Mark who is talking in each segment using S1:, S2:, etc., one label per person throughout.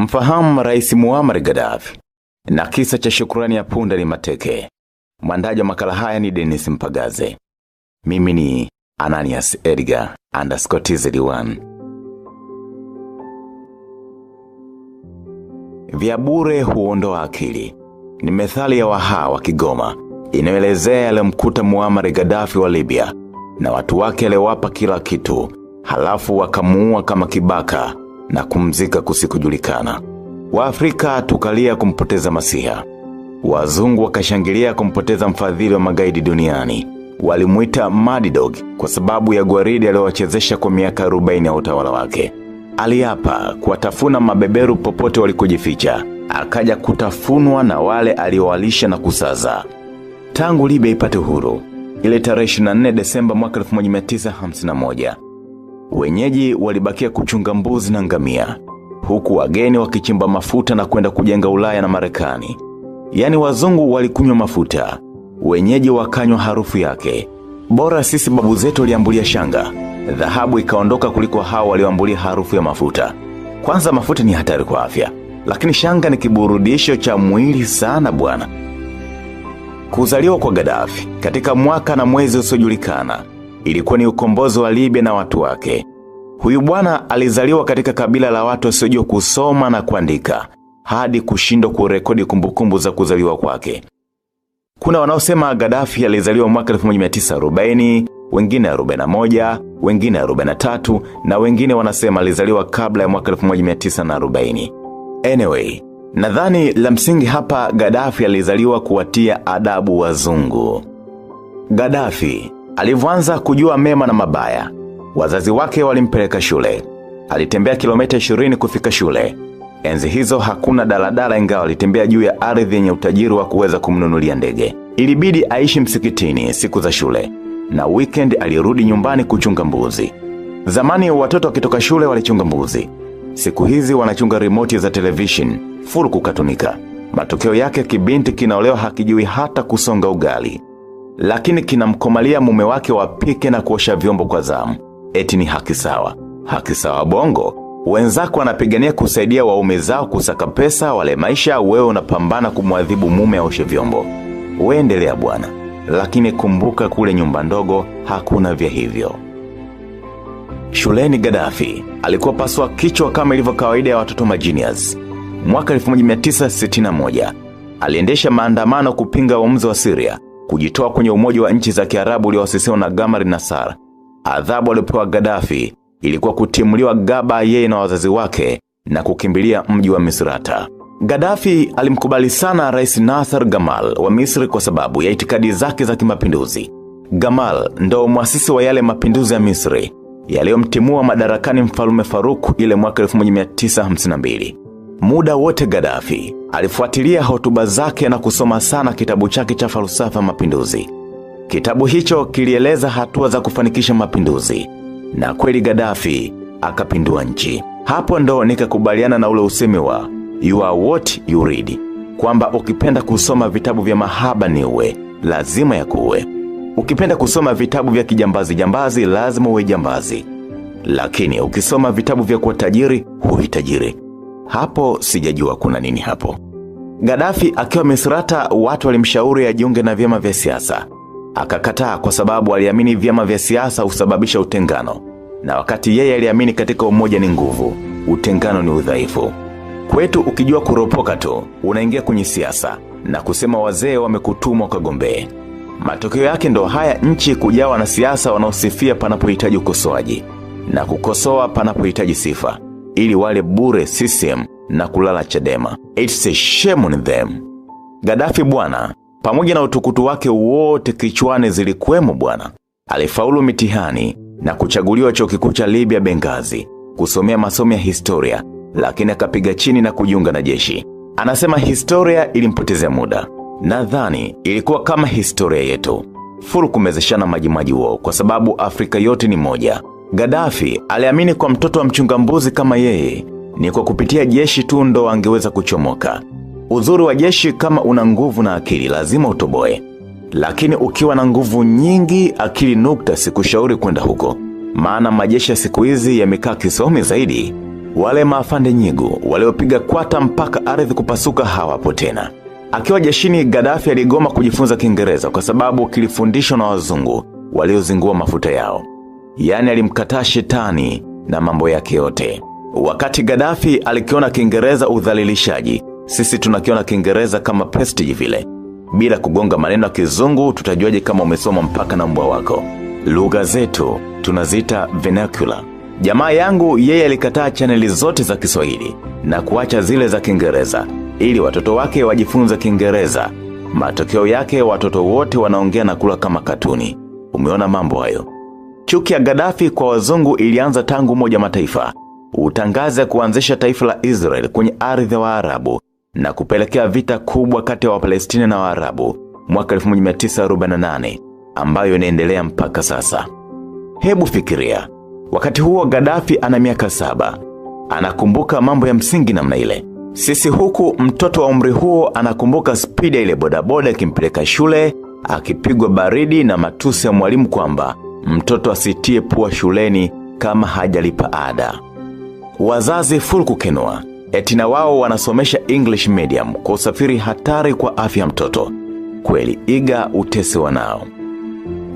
S1: Mfahamu Rais Muammar Gaddafi. Na kisa cha shukrani ya punda ni mateke. Mwandaji wa makala haya ni Dennis Mpagaze. Mimi ni Ananias Edgar _TZ1. Vya bure huondoa akili. Ni methali ya Waha wa Kigoma inayoelezea yaliyomkuta Muammar Gaddafi wa Libya na watu wake aliowapa kila kitu, halafu wakamuua kama kibaka na kumzika kusikujulikana. Waafrika tukalia kumpoteza Masiha. Wazungu wakashangilia kumpoteza mfadhili wa magaidi duniani. Walimuita Mad Dog kwa sababu ya gwaridi aliyowachezesha kwa miaka 40 ya utawala wake. Aliapa kuwatafuna mabeberu popote walikojificha. Akaja kutafunwa na wale aliowalisha na kusaza. Tangu Libya ipate uhuru, ile tarehe 24 Desemba mwaka 1951, wenyeji walibakia kuchunga mbuzi na ngamia, huku wageni wakichimba mafuta na kwenda kujenga Ulaya na Marekani. Yani wazungu walikunywa mafuta, wenyeji wakanywa harufu yake. Bora sisi babu zetu waliambulia shanga, dhahabu ikaondoka kuliko hao walioambulia harufu ya mafuta. Kwanza mafuta ni hatari kwa afya, lakini shanga ni kiburudisho cha mwili sana bwana. Kuzaliwa kwa Gaddafi katika mwaka na mwezi usiojulikana ilikuwa ni ukombozi wa Libya na watu wake. Huyu bwana alizaliwa katika kabila la watu wasiojua kusoma na kuandika, hadi kushindwa kurekodi kumbukumbu za kuzaliwa kwake. Kuna wanaosema Gaddafi alizaliwa mwaka 1940, wengine 41, wengine 43, na wengine wanasema alizaliwa kabla ya mwaka 1940. Anyway, nadhani la msingi hapa Gaddafi alizaliwa kuwatia adabu wazungu. Gaddafi alivyoanza kujua mema na mabaya, wazazi wake walimpeleka shule. Alitembea kilomita 20 kufika shule. Enzi hizo hakuna daladala, ingawa alitembea juu ya ardhi yenye utajiri wa kuweza kumnunulia ndege. Ilibidi aishi msikitini siku za shule, na weekend alirudi nyumbani kuchunga mbuzi. Zamani watoto wakitoka shule walichunga mbuzi. Siku hizi wanachunga remote za television, full kukatunika. Matokeo yake kibinti kinaolewa hakijui hata kusonga ugali, lakini kinamkomalia mume wake wapike na kuosha vyombo kwa zamu. Eti ni haki sawa. Haki sawa bongo. Wenzako wanapigania kusaidia waume zao kusaka pesa wale maisha, wewe unapambana kumwadhibu mume aoshe vyombo. Uendelea bwana. Lakini kumbuka kule nyumba ndogo hakuna vya hivyo. Shuleni Gaddafi alikuwa paswa kichwa kama ilivyo kawaida ya watoto magenius. Mwaka 1961 aliendesha maandamano kupinga uamuzi wa Syria kujitoa kwenye umoja wa nchi za Kiarabu ulioasisiwa na Gamal Nasser. Adhabu aliyopewa Gaddafi ilikuwa kutimuliwa Gaba yeye na wazazi wake na kukimbilia mji wa Misrata. Gaddafi alimkubali sana Rais Nasser Gamal wa Misri kwa sababu ya itikadi zake za kimapinduzi. Gamal ndo muasisi wa yale mapinduzi ya Misri yaliyomtimua madarakani Mfalme Farouk ile mwaka 1952. Muda wote Gaddafi alifuatilia hotuba zake na kusoma sana kitabu chake cha falsafa mapinduzi. Kitabu hicho kilieleza hatua za kufanikisha mapinduzi, na kweli Gaddafi akapindua nchi. Hapo ndo nikakubaliana na ule usemi wa you are what you read, kwamba ukipenda kusoma vitabu vya mahaba ni uwe, lazima ya kuwe. Ukipenda kusoma vitabu vya kijambazi lazima uwe jambazi. Lakini ukisoma vitabu vya kuwa tajiri, huwi tajiri. Hapo sijajua kuna nini hapo. Gaddafi akiwa Misrata, watu walimshauri ajiunge na vyama vya siasa. Akakataa kwa sababu aliamini vyama vya siasa husababisha utengano. Na wakati yeye aliamini katika umoja ni nguvu, utengano ni udhaifu. Kwetu ukijua kuropoka tu, unaingia kwenye siasa na kusema wazee wamekutuma ukagombee. Matokeo yake ndo haya nchi kujawa na siasa wanaosifia panapohitaji ukosoaji na kukosoa panapohitaji sifa, ili wale bure CCM na kulala Chadema. It's a shame on them. Gaddafi bwana, pamoja na utukutu wake wote kichwani zilikuwemo bwana, alifaulu mitihani na kuchaguliwa chuo kikuu cha Libya Benghazi kusomea masomo ya historia, lakini akapiga chini na kujiunga na jeshi. Anasema historia ilimpotezea muda. Nadhani ilikuwa kama historia yetu, full kumezeshana majimaji wao, kwa sababu Afrika yote ni moja. Gaddafi aliamini kwa mtoto wa mchunga mbuzi kama yeye, ni kwa kupitia jeshi tu ndo angeweza kuchomoka. Uzuri wa jeshi, kama una nguvu na akili lazima utoboe. Lakini ukiwa na nguvu nyingi, akili nukta, sikushauri kwenda huko. Maana majeshi ya siku hizi yamekaa kisomi zaidi. Wale maafande nyigu waliopiga kwata mpaka ardhi kupasuka hawapo tena. Akiwa jeshini, Gaddafi aligoma kujifunza Kiingereza kwa sababu kilifundishwa na wazungu waliozingua mafuta yao. Yani alimkataa shetani na mambo yake yote. Wakati Gaddafi alikiona Kiingereza udhalilishaji, sisi tunakiona Kiingereza kama prestige vile. Bila kugonga maneno ya kizungu tutajuaje kama umesoma mpaka na mbwa wako? Lugha zetu tunazita vernacular. Jamaa yangu yeye alikataa chaneli zote za Kiswahili na kuacha zile za Kiingereza ili watoto wake wajifunze Kiingereza. Matokeo yake watoto wote wanaongea na kula kama katuni. Umeona mambo hayo? Chuki ya Gaddafi kwa wazungu ilianza tangu Umoja wa Mataifa utangaza kuanzisha taifa la Israel kwenye ardhi ya Waarabu na kupelekea vita kubwa kati ya Wapalestina na Waarabu mwaka 1948 ambayo inaendelea mpaka sasa. Hebu fikiria, wakati huo Gaddafi ana miaka 7. Anakumbuka mambo ya msingi namna ile. Sisi huku mtoto wa umri huo anakumbuka spidi ile bodaboda ikimpeleka shule, akipigwa baridi na matusi ya mwalimu kwamba mtoto asitie pua shuleni kama hajalipa ada. Wazazi full kukenua, eti na wao wanasomesha English medium kwa usafiri hatari kwa afya mtoto. Kweli iga utesi wanao.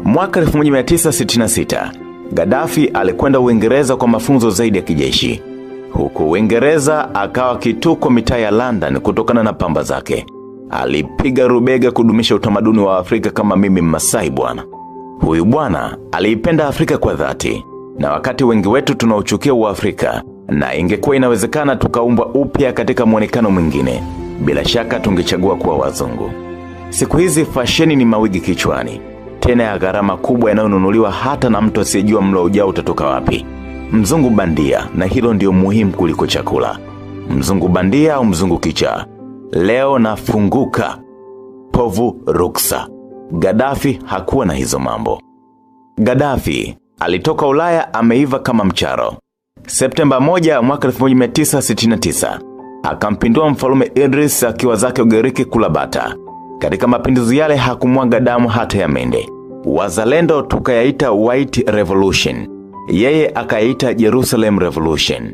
S1: Mwaka 1966, Gaddafi alikwenda Uingereza kwa mafunzo zaidi ya kijeshi. Huku Uingereza akawa kituko mitaa ya London kutokana na pamba zake. Alipiga rubega kudumisha utamaduni wa Afrika kama mimi Mmasai bwana. Huyu bwana aliipenda Afrika kwa dhati. Na wakati wengi wetu tunauchukia Uafrika, na ingekuwa inawezekana tukaumbwa upya katika muonekano mwingine, bila shaka tungechagua kuwa wazungu. Siku hizi fasheni ni mawigi kichwani, tena ya gharama kubwa yanayonunuliwa hata na mtu asiyejua mlo ujao utatoka wapi. Mzungu bandia, na hilo ndio muhimu kuliko chakula. Mzungu bandia au mzungu kichaa. Leo nafunguka. Povu ruksa. Gaddafi hakuwa na hizo mambo. Gaddafi alitoka Ulaya ameiva kama mcharo. Septemba 1 mwaka 1969, akampindua mfalume Idris akiwa zake Ugiriki kula bata. Katika mapinduzi yale hakumwaga damu hata ya mende. Wazalendo tukayaita White Revolution. Yeye akaita Jerusalem Revolution.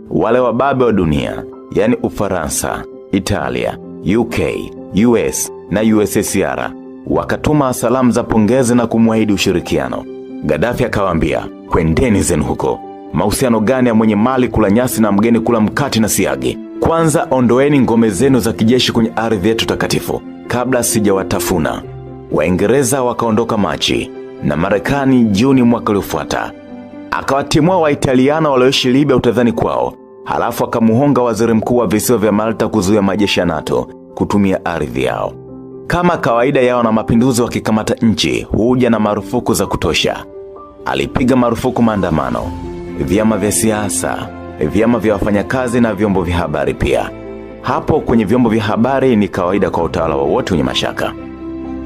S1: Wale wababe wa dunia, yani Ufaransa, Italia, UK, US na USSR, wakatuma salamu za pongezi na kumwahidi ushirikiano. Gaddafi akawaambia, kwendeni zenu huko. Mahusiano gani ya mwenye mali kula nyasi na mgeni kula mkati na siagi? Kwanza ondoeni ngome zenu za kijeshi kwenye ardhi yetu takatifu kabla sijawatafuna. Waingereza wakaondoka Machi na Marekani Juni mwaka uliofuata. Akawatimua Waitaliano walioishi Libya utadhani kwao. Halafu akamuhonga waziri mkuu wa visiwa vya Malta kuzuia majeshi ya NATO kutumia ardhi yao. Kama kawaida yao na mapinduzi wakikamata nchi huja na marufuku za kutosha. Alipiga marufuku maandamano, vyama vya siasa, vyama vya wafanyakazi na vyombo vya habari pia. Hapo kwenye vyombo vya habari ni kawaida kwa utawala wowote wenye mashaka.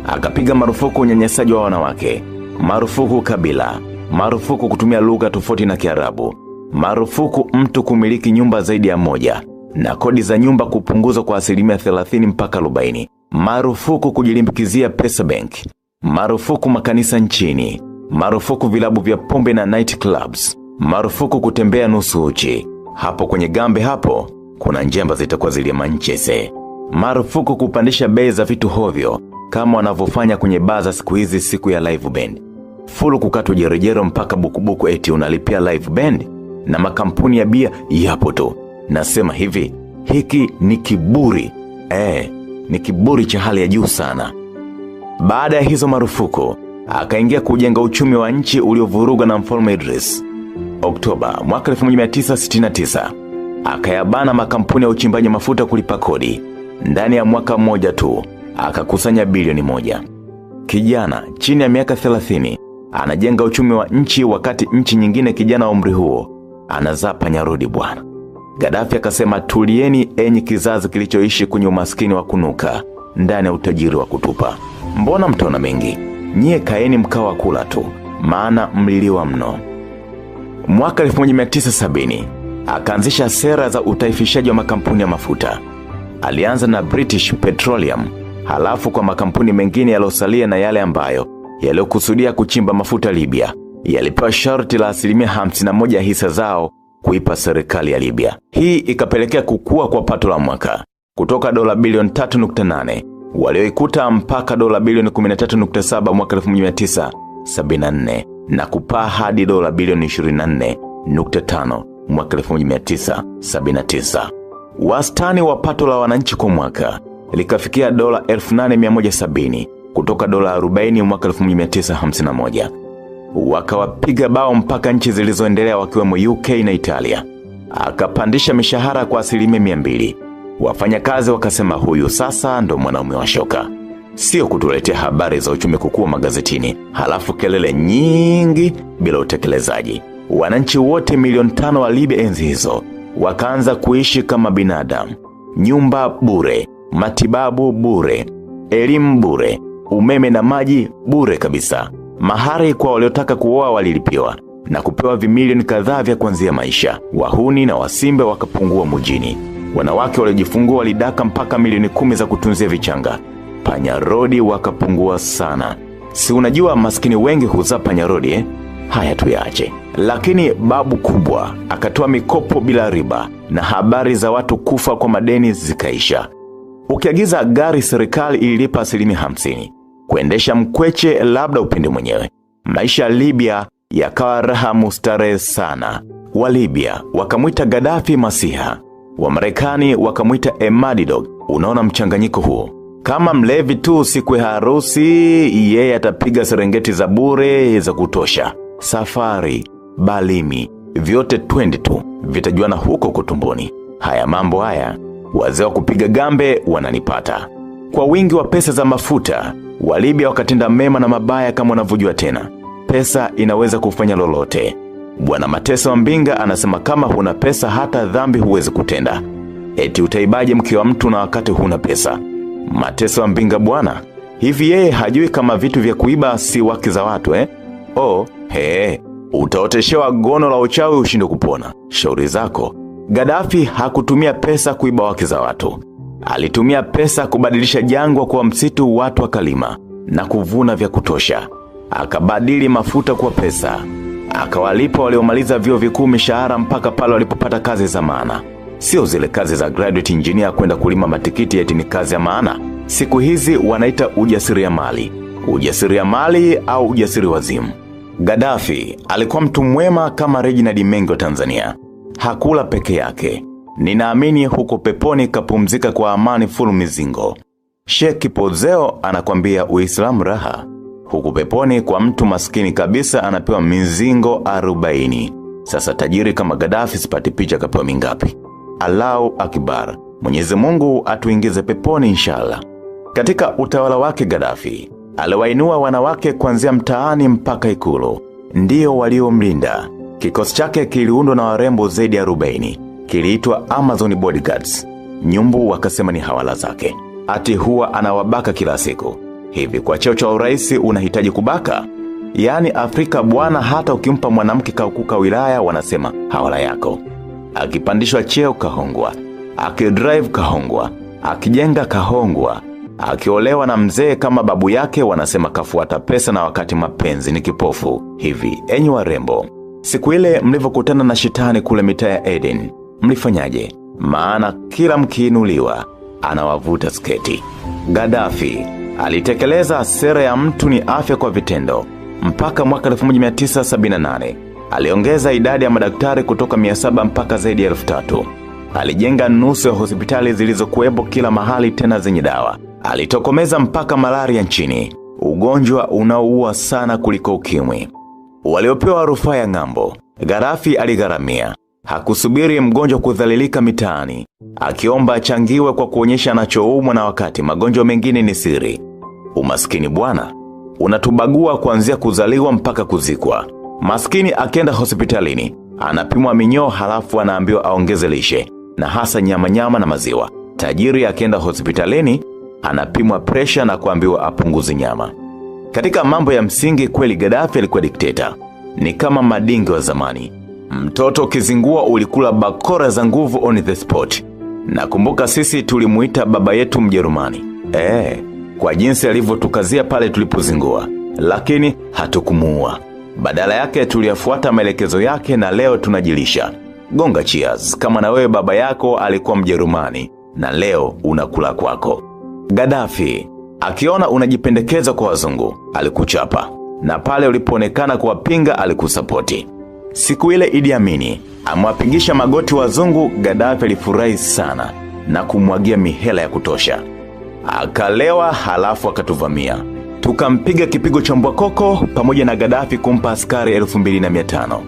S1: Akapiga marufuku unyanyasaji wa wanawake, marufuku kabila, marufuku kutumia lugha tofauti na Kiarabu, marufuku mtu kumiliki nyumba zaidi ya moja, na kodi za nyumba kupunguzwa kwa 30% mpaka 40%. Marufuku kujilimbikizia pesa bank, marufuku makanisa nchini, marufuku vilabu vya pombe na night clubs, marufuku kutembea nusu uchi. Hapo kwenye gambe hapo kuna njemba zitakuwa zile manchese. Marufuku kupandisha bei za vitu hovyo kama wanavyofanya kwenye baza siku hizi siku ya live band. Fulu kukatwa jerejero mpaka bukubuku eti unalipia live band, na makampuni ya bia yapo tu. Nasema hivi, hiki ni kiburi. Ni kiburi cha hali ya juu sana. Baada ya hizo marufuku, akaingia kujenga uchumi wa nchi uliovuruga na mfalme Idris. Oktoba mwaka 1969, akayabana makampuni ya uchimbaji mafuta kulipa kodi. Ndani ya mwaka mmoja tu, akakusanya bilioni 1. Kijana chini ya miaka 30, anajenga uchumi wa nchi wakati nchi nyingine kijana wa umri huo anazaa panyarodi bwana. Gaddafi akasema, tulieni enyi kizazi kilichoishi kwenye umaskini wa kunuka ndani ya utajiri wa kutupa. Mbona mtaona mengi? Nyie kaeni mkawa kula tu, maana mliliwa mno. Mwaka 1970, akaanzisha sera za utaifishaji wa makampuni ya mafuta. Alianza na British Petroleum, halafu kwa makampuni mengine yalosalia na yale ambayo yaliokusudia kuchimba mafuta Libya yalipewa sharti la 51% hisa zao kuipa serikali ya Libya. Hii ikapelekea kukua kwa pato la mwaka kutoka dola bilioni 3.8 walioikuta mpaka dola bilioni 13.7 mwaka 1974 na kupaa hadi dola bilioni 24.5 mwaka 1979. Wastani wa pato la wananchi kwa mwaka likafikia dola 8170 kutoka dola 40 mwaka 1951. Wakawapiga bao mpaka nchi zilizoendelea wakiwemo UK na Italia. Akapandisha mishahara kwa 200%. Wafanyakazi wakasema huyu sasa ndo mwanaume wa shoka. Sio kutuletea habari za uchumi kukua magazetini, halafu kelele nyingi bila utekelezaji. Wananchi wote milioni 5 wa Libya enzi hizo wakaanza kuishi kama binadamu. Nyumba bure, matibabu bure, elimu bure, umeme na maji bure kabisa. Mahari kwa waliotaka kuoa walilipiwa na kupewa vimilioni kadhaa vya kuanzia maisha. Wahuni na wasimbe wakapungua mjini. Wanawake waliojifungua walidaka mpaka milioni 10 za kutunzia vichanga. Panyarodi wakapungua sana. Si unajua maskini wengi huzaa panyarodi Haya tuyaache. Lakini babu kubwa akatoa mikopo bila riba na habari za watu kufa kwa madeni zikaisha. Ukiagiza gari serikali ililipa 50%. Kuendesha mkweche labda upende mwenyewe. Maisha ya Libya yakawa raha mustarehe sana. Wa Libya wakamuita Gaddafi Masiha. Wa Marekani wakamuita Emadidog. Unaona mchanganyiko huo? Kama mlevi tu siku ya harusi, yeye atapiga Serengeti za bure za kutosha. Safari, balimi, vyote 20 tu, vitajuana huko kutumboni. Haya mambo haya, wazee wa kupiga gambe wananipata. Kwa wingi wa pesa za mafuta, wa Libya wakatenda mema na mabaya kama wanavyojua tena. Pesa inaweza kufanya lolote. Bwana Mateso wa Mbinga anasema kama huna pesa hata dhambi huwezi kutenda. Eti utaibaje mke wa mtu na wakati huna pesa? Mateso wa Mbinga bwana, hivi yeye hajui kama vitu vya kuiba si wake za watu utaoteshewa gono la uchawi ushinde kupona. Shauri zako. Gaddafi hakutumia pesa kuiba wake za watu. Alitumia pesa kubadilisha jangwa kwa msitu, watu wakalima na kuvuna vya kutosha. Akabadili mafuta kwa pesa. Akawalipa waliomaliza vyuo vikuu mishahara mpaka pale walipopata kazi za maana. Sio zile kazi za graduate engineer kwenda kulima matikiti eti ni kazi ya maana. Siku hizi wanaita ujasiriamali. Ujasiriamali au ujasiri wazimu. Gaddafi alikuwa mtu mwema kama Reginald Mengi wa Tanzania. Hakula peke yake. Ninaamini huko peponi kapumzika kwa amani full mizingo. Sheikh Kipozeo anakwambia Uislamu raha. Huku peponi kwa mtu maskini kabisa anapewa mizingo 40. Sasa tajiri kama Gaddafi sipati picha kapewa mingapi? Allahu Akbar. Mwenyezi Mungu atuingize peponi inshallah. Katika utawala wake Gaddafi aliwainua wanawake kuanzia mtaani mpaka ikulu. Ndio waliomlinda. Kikosi chake kiliundwa na warembo zaidi ya 40. Kiliitwa Amazon Bodyguards. Nyumbu wakasema ni hawala zake. Ati huwa anawabaka kila siku. Hivi kwa cheo cha urais unahitaji kubaka? Yaani Afrika bwana, hata ukimpa mwanamke kaukuka wilaya wanasema hawala yako. Akipandishwa cheo kahongwa. Akidrive kahongwa. Akijenga kahongwa. Akiolewa na mzee kama babu yake wanasema kafuata pesa, na wakati mapenzi ni kipofu. Hivi enyi warembo, siku ile mlivyokutana na shetani kule mitaa ya Eden, mlifanyaje? Maana kila mkiinuliwa anawavuta sketi. Gaddafi alitekeleza sera ya mtu ni afya kwa vitendo. Mpaka mwaka 1978 aliongeza idadi ya madaktari kutoka 700 mpaka zaidi ya 3000. Alijenga nusu ya hospitali zilizokuwepo kila mahali tena zenye dawa. Alitokomeza mpaka malaria nchini, ugonjwa unaoua sana kuliko ukimwi. Waliopewa rufaa ya ng'ambo, Gaddafi aligharamia. Hakusubiri mgonjwa kudhalilika mitaani, akiomba achangiwe kwa kuonyesha anachoumwa, na wakati magonjwa mengine ni siri. Umaskini bwana unatubagua kuanzia kuzaliwa mpaka kuzikwa. Maskini akienda hospitalini anapimwa minyoo, halafu anaambiwa aongeze lishe na hasa nyama na maziwa. Tajiri akienda hospitalini anapimwa pressure na kuambiwa apunguze nyama. Katika mambo ya msingi kweli Gaddafi alikuwa dikteta. Ni kama madingi wa zamani. Mtoto kizingua ulikula bakora za nguvu on the spot. Nakumbuka sisi tulimuita baba yetu Mjerumani. Kwa jinsi alivyotukazia pale tulipozingua. Lakini hatukumuua. Badala yake tuliyafuata maelekezo yake na leo tunajilisha. gonga cheers kama na wewe baba yako alikuwa Mjerumani na leo unakula kwako. Gaddafi akiona unajipendekeza kwa wazungu alikuchapa, na pale ulipoonekana kuwapinga alikusapoti. Siku ile Idi Amin amwapigisha magoti wazungu, Gaddafi alifurahi sana na kumwagia mihela ya kutosha. Akalewa halafu akatuvamia. Tukampiga kipigo cha mbwa koko pamoja na Gaddafi kumpa askari 2500.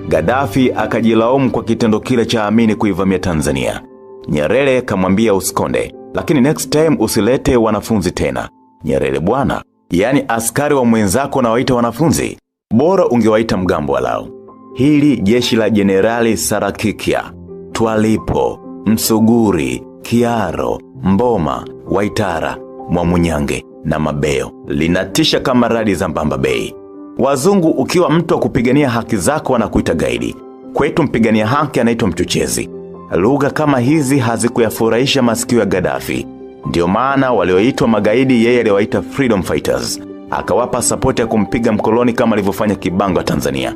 S1: Gaddafi akajilaumu kwa kitendo kile cha Amin kuivamia Tanzania. Nyerere kamwambia usikonde, lakini next time usilete wanafunzi tena. Nyerere bwana, yani askari wa mwenzako na waita wanafunzi, bora ungewaita mgambo walao. Hili jeshi la Jenerali Sarakikia, Twalipo, Msuguri, Kiaro, Mboma, Waitara, Mwamunyange na Mabeo linatisha kama radi za Mbamba Bay. Wazungu ukiwa mtu wa kupigania haki zako wanakuita gaidi. Kwetu mpigania haki anaitwa mchochezi. Lugha kama hizi hazikuyafurahisha masikio ya Gaddafi. Ndio maana walioitwa magaidi yeye aliwaita freedom fighters. Akawapa support ya kumpiga mkoloni kama alivyofanya Kibango Tanzania.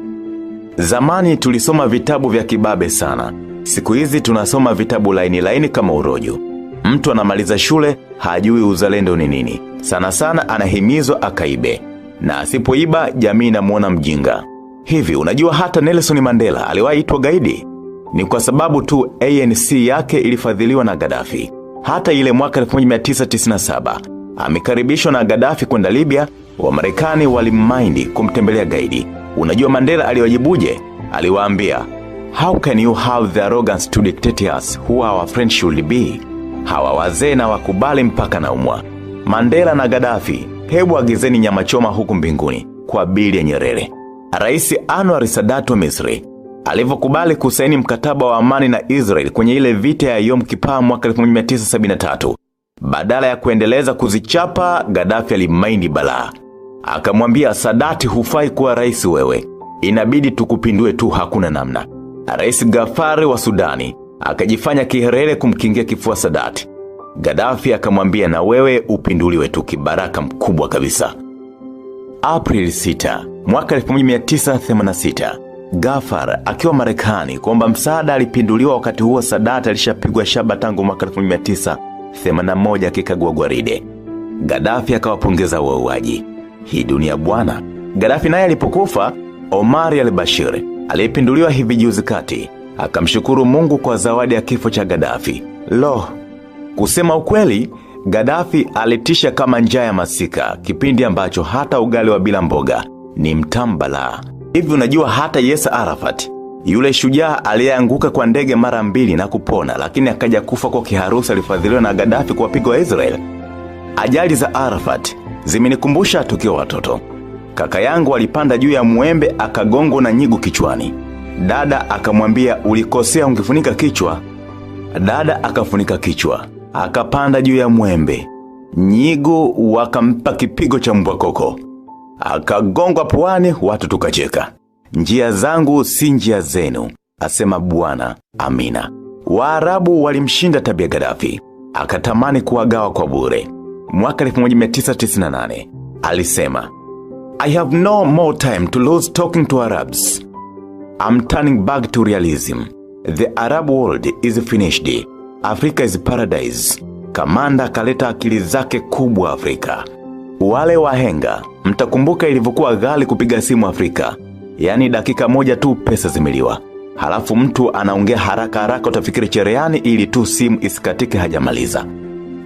S1: Zamani tulisoma vitabu vya kibabe sana. Siku hizi tunasoma vitabu laini kama urojo. Mtu anamaliza shule hajui uzalendo ni nini. Sana sana anahimizwa akaibe. Na asipoiba jamii inamuona mjinga. Hivi unajua hata Nelson Mandela aliwahi itwa gaidi? Ni kwa sababu tu ANC yake ilifadhiliwa na Gaddafi. Hata ile mwaka 1997 amekaribishwa na Gaddafi kwenda Libya, wa Marekani walimmind kumtembelea gaidi. Unajua Mandela aliwajibuje? Aliwaambia, how can you have the arrogance to dictate us who our friends should be? Hawa wazee na wakubali mpaka na umwa. Mandela na Gaddafi, hebu agizeni nyama choma huku mbinguni kwa bili ya Nyerere. Rais Anwar Sadat wa Misri alivyokubali kusaini mkataba wa amani na Israel kwenye ile vita ya Yom Kippur mwaka 1973. Badala ya kuendeleza kuzichapa, Gaddafi alimaindi balaa. Akamwambia Sadat, hufai kuwa rais wewe. Inabidi tukupindue tu, hakuna namna. Rais Gafari wa Sudani akajifanya kiherere kumkingia kifua Sadat. Gaddafi akamwambia na wewe upinduliwe tu, kibaraka mkubwa kabisa. April 6 mwaka 1986, Gafar akiwa Marekani kuomba msaada alipinduliwa. Wakati huo Sadat alishapigwa shaba tangu mwaka 1981 akikagua gwaride. Gaddafi akawapongeza wauaji. Hii dunia bwana. Gaddafi naye alipokufa, Omar al-Bashir alipinduliwa hivi juzi kati, akamshukuru Mungu kwa zawadi ya kifo cha Gaddafi. Kusema ukweli, Gaddafi alitisha kama njaa ya masika, kipindi ambacho hata ugali wa bila mboga ni mtambala. Hivi unajua hata Yasser Arafat, yule shujaa aliyeanguka kwa ndege mara 2 na kupona, lakini akaja kufa kwa kiharusi, alifadhiliwa na Gaddafi kwa pigo wa Israel. Ajali za Arafat zimenikumbusha tukiwa watoto. Kaka yangu alipanda juu ya mwembe akagongwa na nyigu kichwani. Dada akamwambia ulikosea, ungefunika kichwa. Dada akafunika kichwa, akapanda juu ya mwembe. Nyigu wakampa kipigo cha mbwa koko. Akagongwa puani, watu tukacheka. Njia zangu si njia zenu, asema Bwana. Amina. Waarabu walimshinda tabia Gaddafi, akatamani kuwagawa kwa bure. Mwaka 1998 alisema, I have no more time to lose talking to Arabs. I'm turning back to realism. The Arab world is finished. Africa is paradise. Kamanda kaleta akili zake kubwa Afrika. Wale wahenga, mtakumbuka ilivyokuwa ghali kupiga simu Afrika. Yani dakika moja tu pesa zimeliwa. Halafu mtu anaongea haraka utafikiri cherehani ili tu simu isikatike hajamaliza.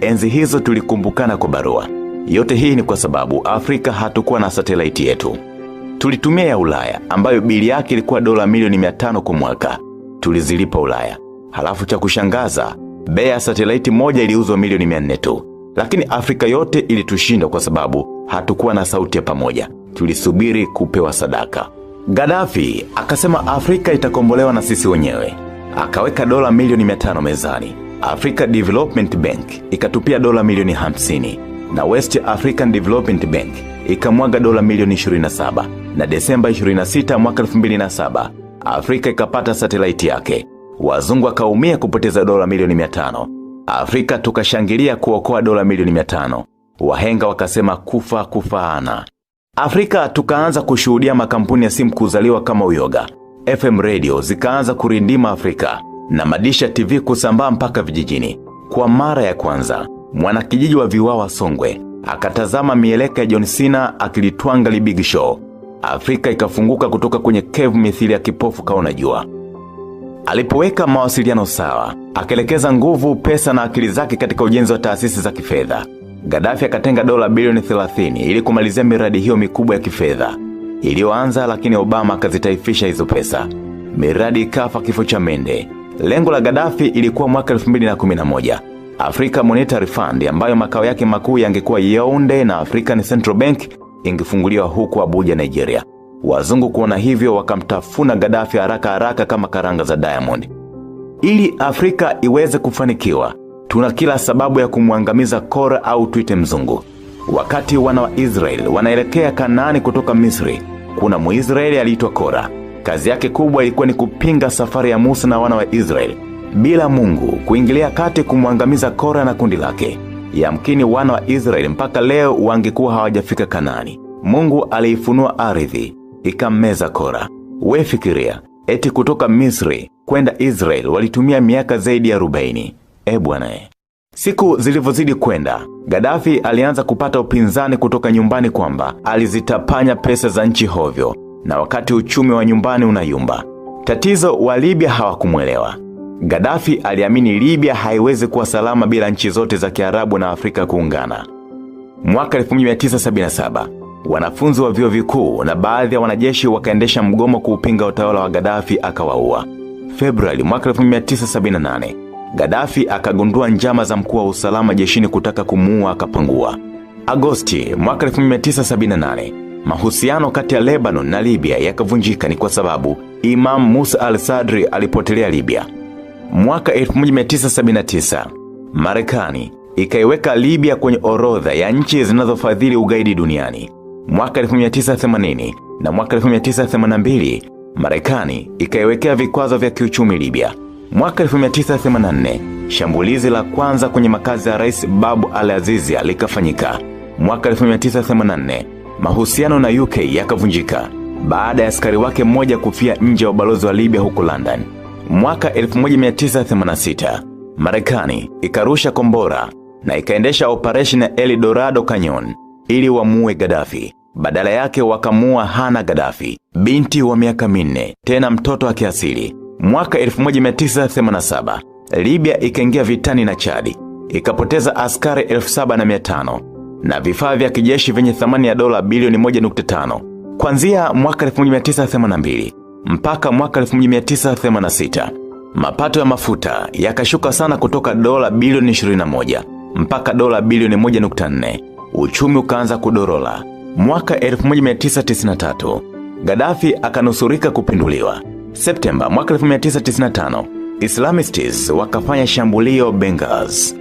S1: Enzi hizo tulikumbukana kwa barua. Yote hii ni kwa sababu Afrika hatukuwa na satellite yetu. Tulitumia ya Ulaya ambayo bili yake ilikuwa dola milioni 500 kwa mwaka. Tulizilipa Ulaya. Halafu cha kushangaza, bei ya satellite moja iliuzwa milioni 400 tu. Lakini Afrika yote ilitushinda kwa sababu hatukuwa na sauti ya pamoja. Tulisubiri kupewa sadaka. Gaddafi akasema Afrika itakombolewa na sisi wenyewe. Akaweka dola milioni 500 mezani. Africa Development Bank ikatupia dola milioni 50 na West African Development Bank ikamwaga dola milioni 27. Na Desemba 26 mwaka 2007 Afrika ikapata satellite yake. Wazungu wakaumia kupoteza dola milioni 500. Afrika tukashangilia kuokoa dola milioni 500. Wahenga wakasema kufaana. Afrika tukaanza kushuhudia makampuni ya simu kuzaliwa kama uyoga. FM radio zikaanza kurindima Afrika na madisha TV kusambaa mpaka vijijini. Kwa mara ya kwanza, mwanakijiji wa Viwawa Songwe akatazama mieleka ya John Cena akilitwanga li Big Show. Afrika ikafunguka kutoka kwenye cave mithili ya kipofu kaona jua. Alipoweka mawasiliano sawa, akaelekeza nguvu, pesa na akili zake katika ujenzi wa taasisi za kifedha. Gaddafi akatenga dola bilioni 30 ili kumalizia miradi hiyo mikubwa ya kifedha iliyoanza, lakini Obama akazitaifisha hizo pesa. Miradi ikafa kifo cha mende. Lengo la Gaddafi ilikuwa mwaka 2011 Africa Monetary Fund, ambayo makao yake makuu yangekuwa Yaounde na African Central Bank ingefunguliwa huko Abuja, Nigeria. Wazungu kuona hivyo wakamtafuna Gaddafi haraka kama karanga za Diamond. Ili Afrika iweze kufanikiwa, tuna kila sababu ya kumwangamiza Kora au tuite mzungu. Wakati wana wa Israel wanaelekea Kanaani kutoka Misri, kuna Muisraeli aliitwa Kora. Kazi yake kubwa ilikuwa ni kupinga safari ya Musa na wana wa Israel, bila Mungu kuingilia kati kumwangamiza Kora na kundi lake. Yamkini wana wa Israel mpaka leo wangekuwa hawajafika Kanaani. Mungu aliifunua ardhi, ikammeza Kora. We fikiria, eti kutoka Misri kwenda Israel walitumia miaka zaidi ya 40. Bwana. Siku zilivozidi kwenda, Gaddafi alianza kupata upinzani kutoka nyumbani kwamba alizitapanya pesa za nchi hovyo, na wakati uchumi wa nyumbani unayumba. Tatizo wa Libya hawakumuelewa. Gaddafi aliamini Libya haiwezi kuwa salama bila nchi zote za Kiarabu na Afrika kuungana. Mwaka 1977, wanafunzi wa vyuo vikuu na baadhi ya wanajeshi wakaendesha mgomo kuupinga utawala wa Gaddafi, akawaua. Februari mwaka 1978, Gaddafi akagundua njama za mkuu wa usalama jeshini kutaka kumuua, akapangua. Agosti mwaka 1978, mahusiano kati ya Lebanon na Libya yakavunjika, ni kwa sababu Imam Musa al-Sadri alipotelea Libya. Mwaka 1979, Marekani ikaiweka Libya kwenye orodha ya nchi zinazofadhili ugaidi duniani. Mwaka 1980 na mwaka 1982, Marekani ikaiwekea vikwazo vya kiuchumi Libya. Mwaka 1984, shambulizi la kwanza kwenye makazi ya Rais Babu al-Azizi likafanyika. Mwaka 1984, mahusiano na UK yakavunjika baada ya askari wake mmoja kufia nje ya ubalozi wa Libya huko London. Mwaka 1986, Marekani ikarusha kombora na ikaendesha operation ya El Dorado Canyon ili wamuue Gaddafi. Badala yake wakamuua Hana Gaddafi, binti wa miaka 4, tena mtoto wa kiasili. Mwaka 1987, Libya ikaingia vitani na Chadi, ikapoteza askari 7,500 na vifaa vya kijeshi vyenye thamani ya dola bilioni 1.5. Kuanzia mwaka 1982 mpaka mwaka 1986, mapato ya mafuta yakashuka sana kutoka dola bilioni 21 mpaka dola bilioni 1.4. Uchumi ukaanza kudorola. Mwaka 1993, Gaddafi akanusurika kupinduliwa. Septemba mwaka 1995, Islamists wakafanya shambulio Benghazi.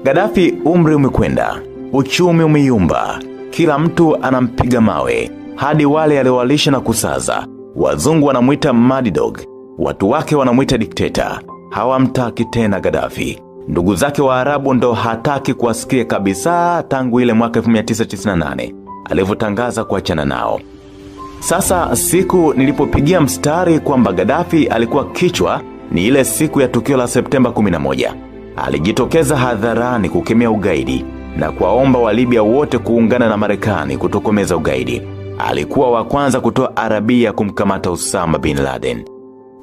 S1: Gaddafi umri umekwenda, uchumi umeyumba, kila mtu anampiga mawe, hadi wale aliowalisha na kusaza. Wazungu wanamuita Mad Dog, watu wake wanamuita dikteta. Hawamtaki tena Gaddafi. Ndugu zake wa Arabu ndo hataki kuwasikia kabisa tangu ile mwaka 1998 alivyotangaza kuachana nao. Sasa siku nilipopigia mstari kwamba Gaddafi alikuwa kichwa ni ile siku ya tukio la Septemba 11. Alijitokeza hadharani kukemea ugaidi na kuwaomba wa Libya wote kuungana na Marekani kutokomeza ugaidi. Alikuwa wa kwanza kutoa Arabia kumkamata Osama bin Laden.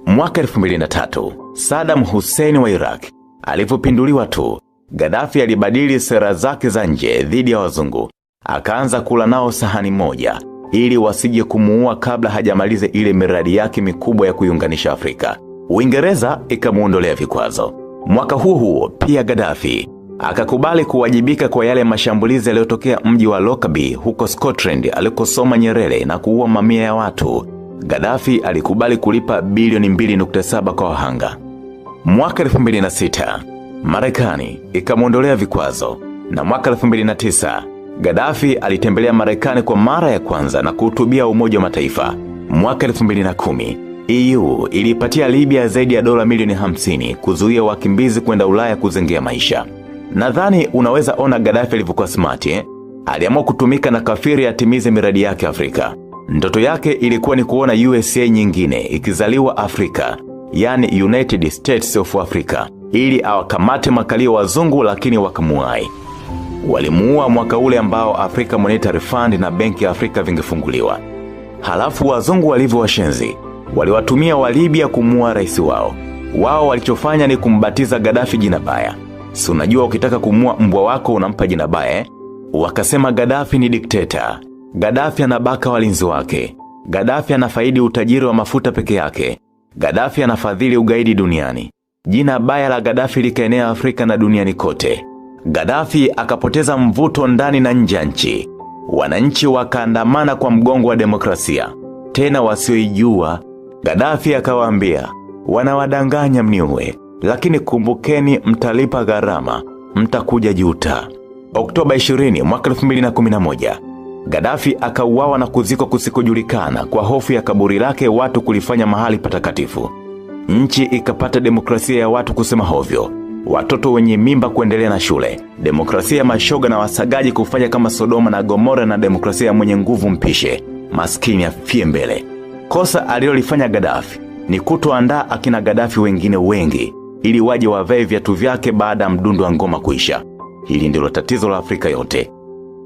S1: Mwaka 2003, Saddam Hussein wa Iraq alipopinduliwa tu, Gaddafi alibadili sera zake za nje dhidi ya wazungu. Akaanza kula nao sahani moja ili wasije kumuua kabla hajamaliza ile miradi yake mikubwa ya kuiunganisha Afrika. Uingereza ikamuondolea vikwazo. Mwaka huo pia Gaddafi akakubali kuwajibika kwa yale mashambulizi yaliyotokea mji wa Lockerbie huko Scotland alikosoma Nyerere na kuua mamia ya watu. Gaddafi alikubali kulipa bilioni 2.7 kwa wahanga. Mwaka 2006, Marekani ikamuondolea vikwazo, na mwaka 2009 Gaddafi alitembelea Marekani kwa mara ya kwanza na kuhutubia Umoja wa Mataifa. Mwaka 2010, EU ilipatia Libya zaidi ya dola milioni 50 kuzuia wakimbizi kwenda Ulaya kuzengea maisha. Nadhani unaweza ona Gaddafi alivyokuwa smart. Aliamua kutumika na kafiri atimize miradi yake Afrika. Ndoto yake ilikuwa ni kuona USA nyingine ikizaliwa Afrika, yani United States of Africa, ili awakamate makalio wazungu, lakini wakamuai. Walimuua mwaka ule ambao Africa Monetary Fund na Benki ya Afrika vingefunguliwa. Halafu wazungu walivyo washenzi, waliwatumia wa Libya kumuua rais wao. Wao walichofanya ni kumbatiza Gaddafi jina baya. Si unajua ukitaka kumuua mbwa wako unampa jina baya? Wakasema Gaddafi ni dikteta. Gaddafi anabaka walinzi wake. Gaddafi anafaidi utajiri wa mafuta peke yake. Gaddafi anafadhili ugaidi duniani. Jina baya la Gaddafi likaenea Afrika na duniani kote. Gaddafi akapoteza mvuto ndani na nje ya nchi. Wananchi wakaandamana kwa mgongo wa demokrasia, tena wasioijua. Gaddafi akawaambia, wanawadanganya mniue, lakini kumbukeni mtalipa gharama, mtakuja juta. Oktoba 20 mwaka 2011, Gaddafi akauawa na kuzikwa kusikojulikana kwa hofu ya kaburi lake watu kulifanya mahali patakatifu. Nchi ikapata demokrasia ya watu kusema hovyo, watoto wenye mimba kuendelea na shule, demokrasia ya mashoga na wasagaji kufanya kama Sodoma na Gomora, na demokrasia ya mwenye nguvu mpishe, maskini afie mbele. Kosa alilolifanya Gaddafi ni kutoandaa akina Gaddafi wengine wengi ili waje wavae viatu vyake baada ya mdundo wa ngoma kuisha. Hili ndilo tatizo la Afrika yote.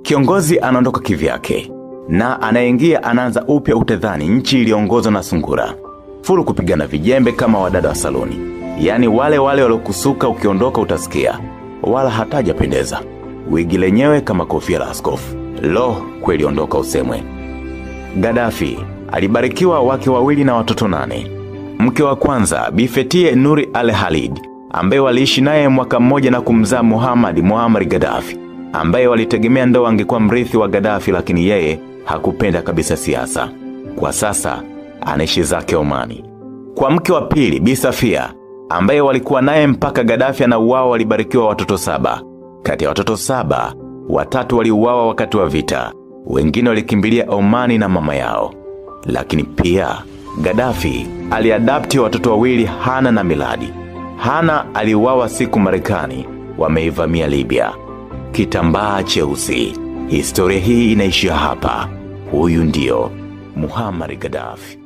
S1: Kiongozi anaondoka kivyake na anaingia anaanza upya, utadhani nchi iliongozwa na sungura. Fulu kupigana vijembe kama wadada wa saloni. Yani wale waliokusuka ukiondoka utasikia, wala hataja pendeza. Wigi lenyewe kama kofia la askofu. Lo, kweli ondoka usemwe. Gaddafi alibarikiwa wake wawili na watoto 8. Mke wa kwanza Bi Fetie Nuri al-Khalid, ambaye waliishi naye mwaka mmoja na kumzaa Muammar Gaddafi, ambaye walitegemea ndoa angekuwa mrithi wa Gaddafi, lakini yeye hakupenda kabisa siasa. Kwa sasa anaishi zake Omani. Kwa mke wa pili Bi Safia, ambaye walikuwa naye mpaka Gaddafi anauawa, walibarikiwa watoto 7. Kati ya watoto 7, 3 waliuawa wakati wa vita, wengine walikimbilia Omani na mama yao. Lakini pia Gaddafi aliadapti watoto 2, Hana na Miladi. Hana aliuawa siku Marekani wameivamia Libya. Kitambaa cheusi. Historia hii inaishia hapa. Huyu ndio Muammar Gaddafi.